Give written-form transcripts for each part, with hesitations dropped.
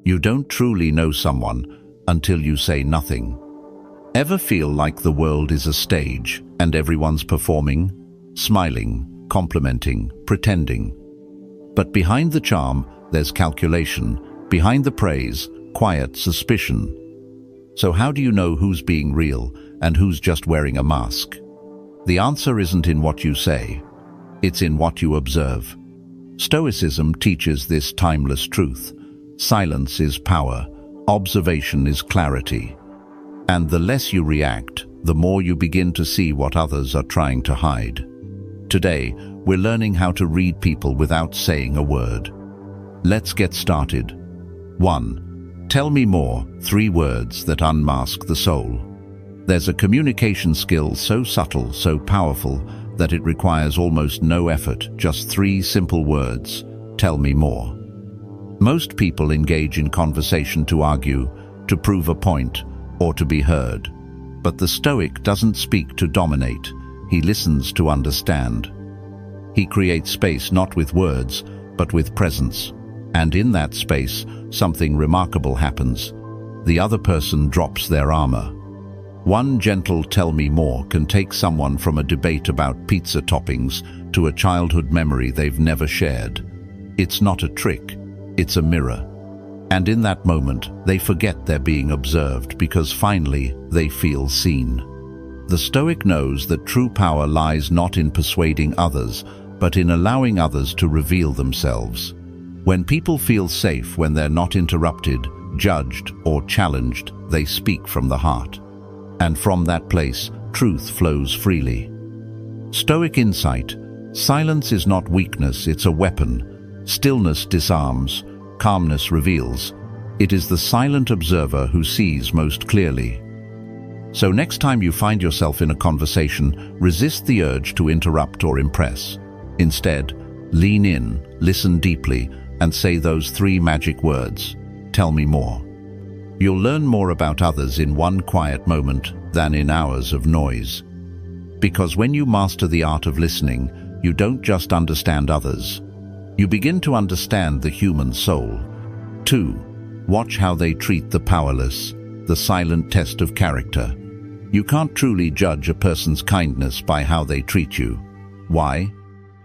You don't truly know someone until you say nothing. Ever feel like the world is a stage and everyone's performing, smiling, complimenting, pretending? But behind the charm, there's calculation. Behind the praise, quiet suspicion. So how do you know who's being real and who's just wearing a mask? The answer isn't in what you say. It's in what you observe. Stoicism teaches this timeless truth. Silence is power. Observation is clarity. And the less you react, the more you begin to see what others are trying to hide. Today, we're learning how to read people without saying a word. Let's get started. 1. Tell me more, 3 words that unmask the soul. There's a communication skill so subtle, so powerful, that it requires almost no effort, just 3 simple words. Tell me more. Most people engage in conversation to argue, to prove a point, or to be heard. But the Stoic doesn't speak to dominate. He listens to understand. He creates space not with words, but with presence. And in that space, something remarkable happens. The other person drops their armor. One gentle tell me more can take someone from a debate about pizza toppings to a childhood memory they've never shared. It's not a trick, it's a mirror. And in that moment, they forget they're being observed because finally they feel seen. The Stoic knows that true power lies not in persuading others, but in allowing others to reveal themselves. When people feel safe, when they're not interrupted, judged, or challenged, they speak from the heart. And from that place, truth flows freely. Stoic insight: silence is not weakness, it's a weapon. Stillness disarms, calmness reveals. It is the silent observer who sees most clearly. So next time you find yourself in a conversation, resist the urge to interrupt or impress. Instead, lean in, listen deeply, and say those 3 magic words. Tell me more. You'll learn more about others in one quiet moment than in hours of noise. Because when you master the art of listening, you don't just understand others. You begin to understand the human soul. 2. Watch how they treat the powerless, the silent test of character. You can't truly judge a person's kindness by how they treat you. Why?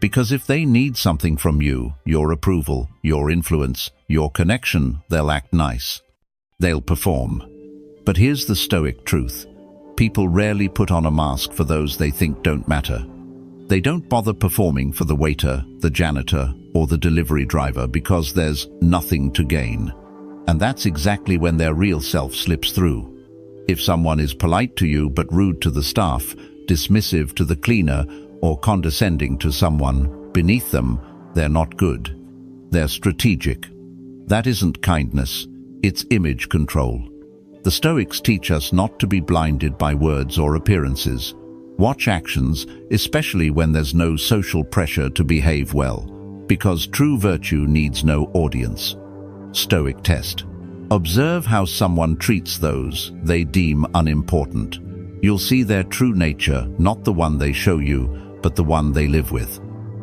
Because if they need something from you, your approval, your influence, your connection, they'll act nice. They'll perform. But here's the Stoic truth. People rarely put on a mask for those they think don't matter. They don't bother performing for the waiter, the janitor, or the delivery driver because there's nothing to gain. And that's exactly when their real self slips through. If someone is polite to you but rude to the staff, dismissive to the cleaner, or condescending to someone beneath them, they're not good. They're strategic. That isn't kindness, it's image control. The Stoics teach us not to be blinded by words or appearances. Watch actions, especially when there's no social pressure to behave well, because true virtue needs no audience. Stoic test. Observe how someone treats those they deem unimportant. You'll see their true nature, not the one they show you, but the one they live with.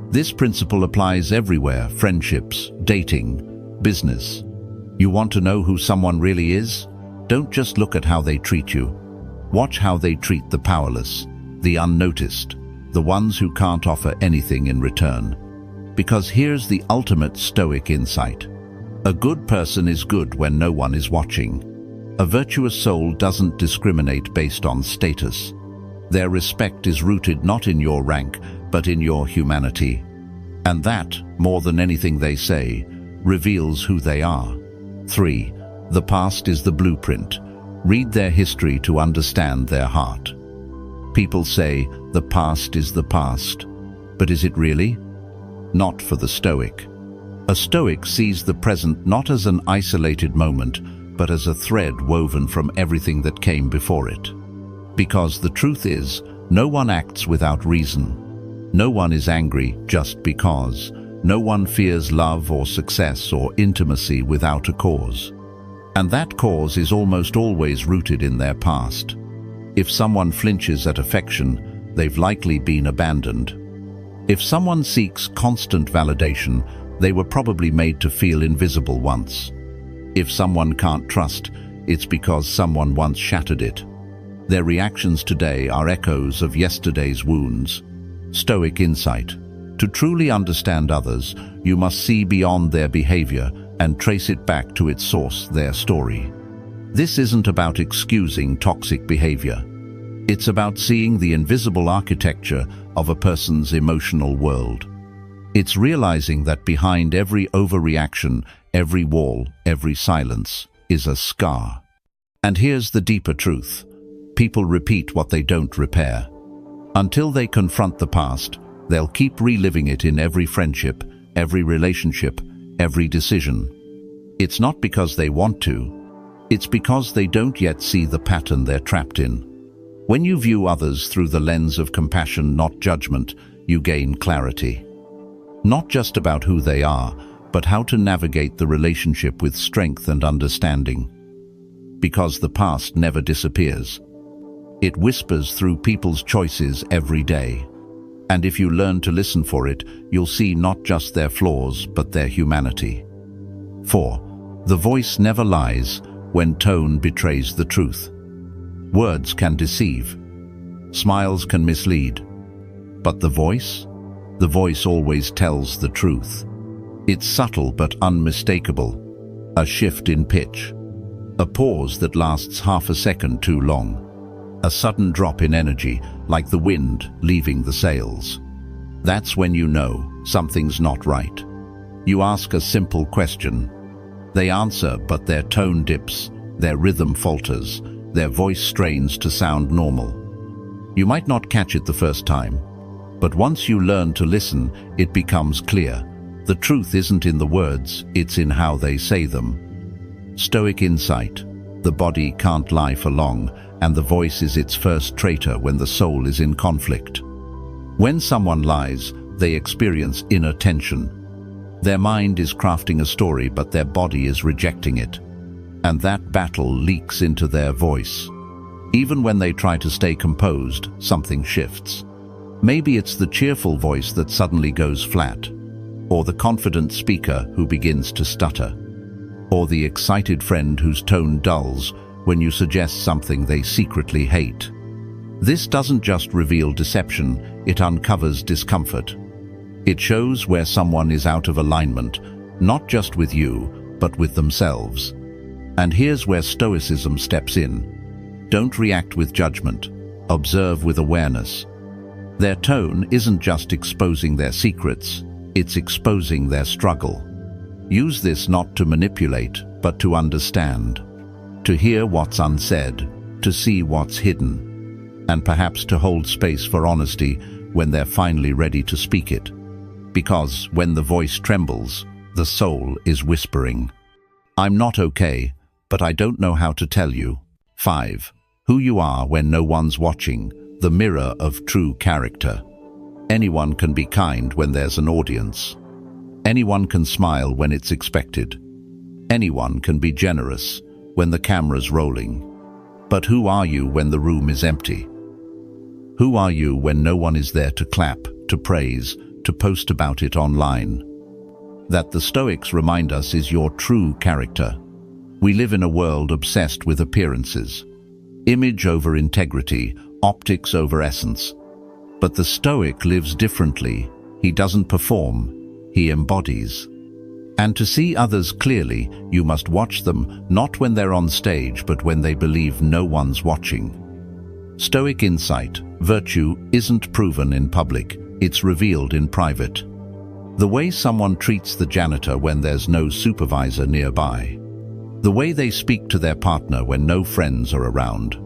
This principle applies everywhere: friendships, dating, business. You want to know who someone really is? Don't just look at how they treat you. Watch how they treat the powerless, the unnoticed, the ones who can't offer anything in return. Because here's the ultimate Stoic insight. A good person is good when no one is watching. A virtuous soul doesn't discriminate based on status. Their respect is rooted not in your rank, but in your humanity. And that, more than anything they say, reveals who they are. 3. The past is the blueprint. Read their history to understand their heart. People say, the past is the past. But is it really? Not for the Stoic. A Stoic sees the present not as an isolated moment, but as a thread woven from everything that came before it. Because the truth is, no one acts without reason. No one is angry just because. No one fears love or success or intimacy without a cause. And that cause is almost always rooted in their past. If someone flinches at affection, they've likely been abandoned. If someone seeks constant validation, they were probably made to feel invisible once. If someone can't trust, it's because someone once shattered it. Their reactions today are echoes of yesterday's wounds. Stoic insight. To truly understand others, you must see beyond their behavior and trace it back to its source, their story. This isn't about excusing toxic behavior. It's about seeing the invisible architecture of a person's emotional world. It's realizing that behind every overreaction, every wall, every silence, is a scar. And here's the deeper truth. People repeat what they don't repair. Until they confront the past, they'll keep reliving it in every friendship, every relationship, every decision. It's not because they want to. It's because they don't yet see the pattern they're trapped in. When you view others through the lens of compassion, not judgment, you gain clarity. Not just about who they are, but how to navigate the relationship with strength and understanding. Because the past never disappears. It whispers through people's choices every day. And if you learn to listen for it, you'll see not just their flaws, but their humanity. 4. The voice never lies when tone betrays the truth. Words can deceive. Smiles can mislead. But the voice? The voice always tells the truth. It's subtle but unmistakable. A shift in pitch. A pause that lasts half a second too long. A sudden drop in energy, like the wind leaving the sails. That's when you know something's not right. You ask a simple question. They answer, but their tone dips, their rhythm falters, their voice strains to sound normal. You might not catch it the first time, but once you learn to listen, it becomes clear. The truth isn't in the words, it's in how they say them. Stoic insight. The body can't lie for long, and the voice is its first traitor when the soul is in conflict. When someone lies, they experience inner tension. Their mind is crafting a story, but their body is rejecting it. And that battle leaks into their voice. Even when they try to stay composed, something shifts. Maybe it's the cheerful voice that suddenly goes flat, or the confident speaker who begins to stutter, or the excited friend whose tone dulls when you suggest something they secretly hate. This doesn't just reveal deception, it uncovers discomfort. It shows where someone is out of alignment, not just with you, but with themselves. And here's where Stoicism steps in. Don't react with judgment. Observe with awareness. Their tone isn't just exposing their secrets, it's exposing their struggle. Use this not to manipulate, but to understand. To hear what's unsaid, to see what's hidden, and perhaps to hold space for honesty when they're finally ready to speak it. Because when the voice trembles, the soul is whispering. I'm not okay, but I don't know how to tell you. 5. Who you are when no one's watching, the mirror of true character. Anyone can be kind when there's an audience. Anyone can smile when it's expected. Anyone can be generous when the camera's rolling. But who are you when the room is empty? Who are you when no one is there to clap, to praise, to post about it online? That the Stoics remind us is your true character. We live in a world obsessed with appearances. Image over integrity, optics over essence. But the Stoic lives differently. He doesn't perform, he embodies. And to see others clearly, you must watch them, not when they're on stage, but when they believe no one's watching. Stoic insight. Virtue isn't proven in public, it's revealed in private. The way someone treats the janitor when there's no supervisor nearby. The way they speak to their partner when no friends are around.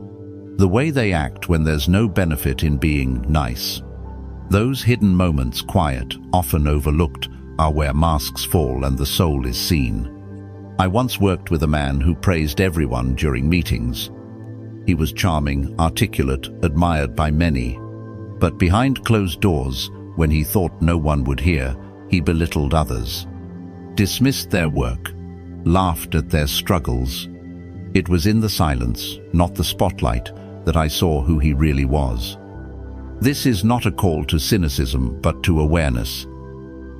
The way they act when there's no benefit in being nice. Those hidden moments, quiet, often overlooked, are where masks fall and the soul is seen. I once worked with a man who praised everyone during meetings. He was charming, articulate, admired by many. But behind closed doors, when he thought no one would hear, he belittled others, dismissed their work, laughed at their struggles. It was in the silence, not the spotlight, that I saw who he really was. This is not a call to cynicism, but to awareness.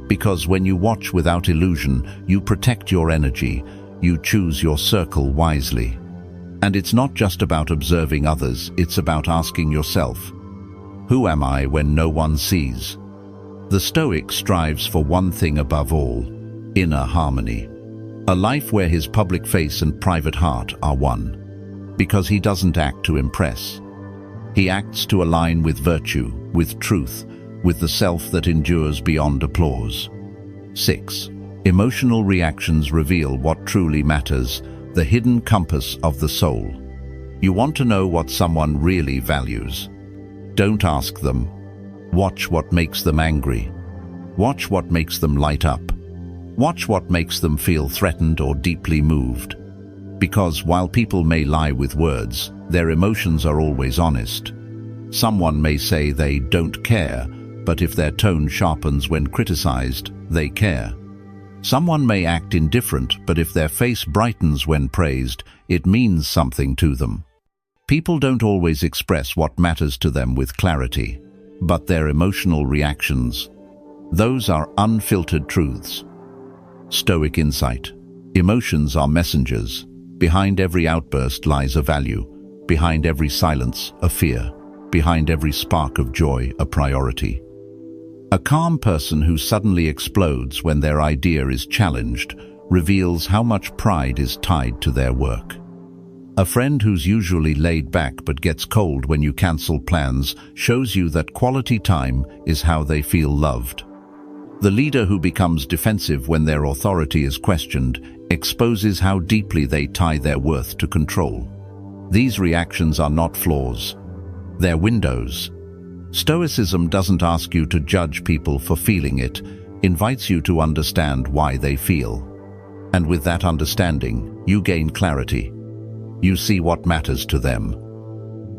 Because when you watch without illusion, you protect your energy, You choose your circle wisely. And it's not just about observing others, it's about asking yourself, who am I when no one sees? The Stoic strives for one thing above all: inner harmony. A life where his public face and private heart are one. Because he doesn't act to impress. He acts to align with virtue, with truth, with the self that endures beyond applause. 6. Emotional reactions reveal what truly matters, the hidden compass of the soul. You want to know what someone really values? Don't ask them. Watch what makes them angry. Watch what makes them light up. Watch what makes them feel threatened or deeply moved. Because while people may lie with words, their emotions are always honest. Someone may say they don't care, but if their tone sharpens when criticized, they care. Someone may act indifferent, but if their face brightens when praised, it means something to them. People don't always express what matters to them with clarity, but their emotional reactions, those are unfiltered truths. Stoic insight. Emotions are messengers. Behind every outburst lies a value. Behind every silence, a fear. Behind every spark of joy, a priority. A calm person who suddenly explodes when their idea is challenged reveals how much pride is tied to their work. A friend who's usually laid back but gets cold when you cancel plans shows you that quality time is how they feel loved. The leader who becomes defensive when their authority is questioned exposes how deeply they tie their worth to control. These reactions are not flaws. They're windows. Stoicism doesn't ask you to judge people for feeling it, invites you to understand why they feel. And with that understanding, you gain clarity. You see what matters to them.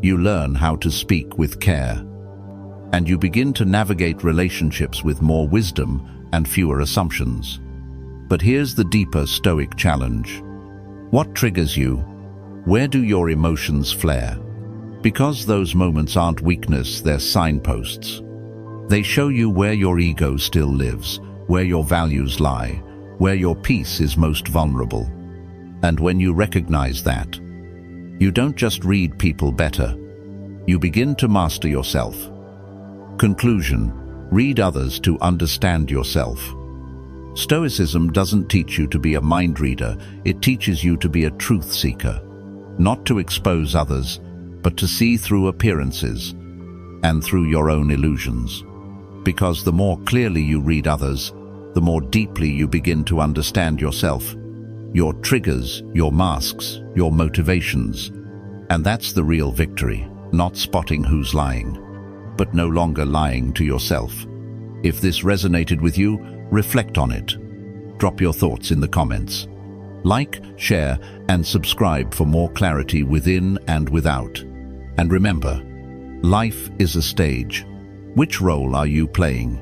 You learn how to speak with care. And you begin to navigate relationships with more wisdom and fewer assumptions. But here's the deeper Stoic challenge. What triggers you? Where do your emotions flare? Because those moments aren't weakness, they're signposts. They show you where your ego still lives, where your values lie, where your peace is most vulnerable. And when you recognize that, you don't just read people better, you begin to master yourself. Conclusion: read others to understand yourself. Stoicism doesn't teach you to be a mind reader, it teaches you to be a truth seeker. Not to expose others, but to see through appearances and through your own illusions. Because the more clearly you read others, the more deeply you begin to understand yourself, your triggers, your masks, your motivations. And that's the real victory, not spotting who's lying, but no longer lying to yourself. If this resonated with you, reflect on it. Drop your thoughts in the comments. Like, share, and subscribe for more clarity within and without. And remember, life is a stage. Which role are you playing?